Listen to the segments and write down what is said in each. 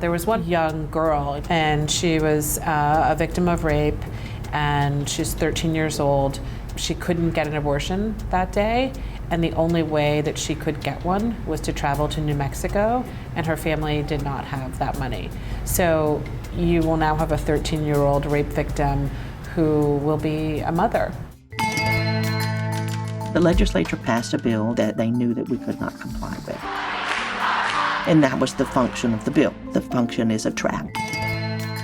There was one young girl, and she was a victim of rape, and she's 13 years old. She couldn't get an abortion that day, and the only way that she could get one was to travel to New Mexico, and her family did not have that money. So you will now have a 13-year-old rape victim who will be a mother. The legislature passed a bill that they knew that we could not comply with. And that was the function of the bill. The function is a trap.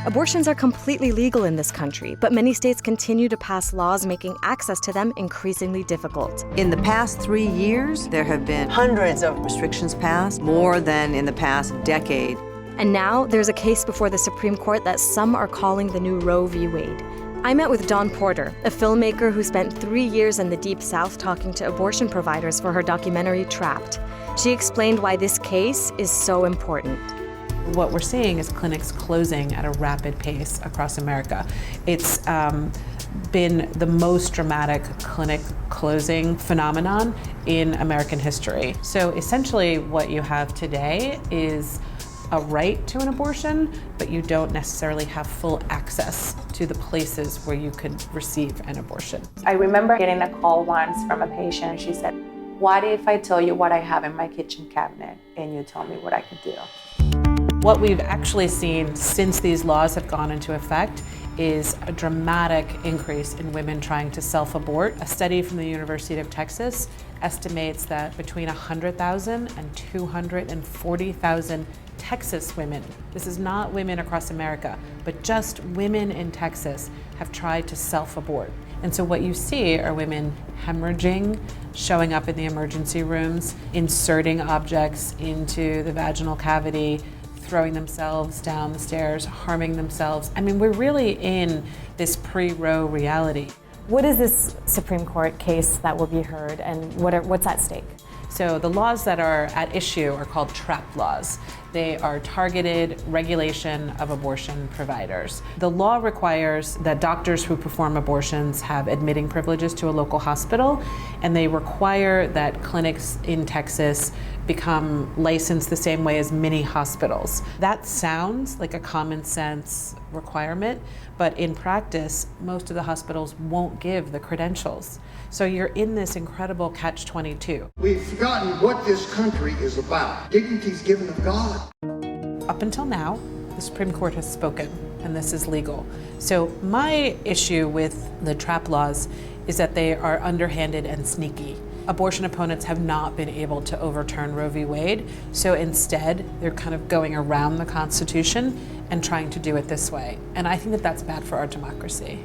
Abortions are completely legal in this country, but many states continue to pass laws making access to them increasingly difficult. In the past 3 years, there have been hundreds of restrictions passed, more than in the past decade. And now there's a case before the Supreme Court that some are calling the new Roe v. Wade. I met with Dawn Porter, a filmmaker who spent 3 years in the Deep South talking to abortion providers for her documentary Trapped. She explained why this case is so important. What we're seeing is clinics closing at a rapid pace across America. It's been the most dramatic clinic closing phenomenon in American history. So essentially what you have today is a right to an abortion, but you don't necessarily have full access to the places where you could receive an abortion. I remember getting a call once from a patient. She said, "What if I tell you what I have in my kitchen cabinet and you tell me what I could do?" What we've actually seen since these laws have gone into effect is a dramatic increase in women trying to self-abort. A study from the University of Texas estimates that between 100,000 and 240,000 Texas women, this is not women across America, but just women in Texas have tried to self-abort. And so what you see are women hemorrhaging, showing up in the emergency rooms, inserting objects into the vaginal cavity, throwing themselves down the stairs, harming themselves. I mean, we're really in this pre-Roe reality. What is this Supreme Court case that will be heard, and what's at stake? So the laws that are at issue are called TRAP laws. They are targeted regulation of abortion providers. The law requires that doctors who perform abortions have admitting privileges to a local hospital, and they require that clinics in Texas become licensed the same way as mini hospitals. That sounds like a common sense requirement, but in practice, most of the hospitals won't give the credentials. So you're in this incredible catch-22. We've forgotten what this country is about. Dignity is given of God. Up until now, the Supreme Court has spoken, and this is legal. So my issue with the TRAP laws is that they are underhanded and sneaky. Abortion opponents have not been able to overturn Roe v. Wade, so instead they're kind of going around the Constitution and trying to do it this way. And I think that that's bad for our democracy.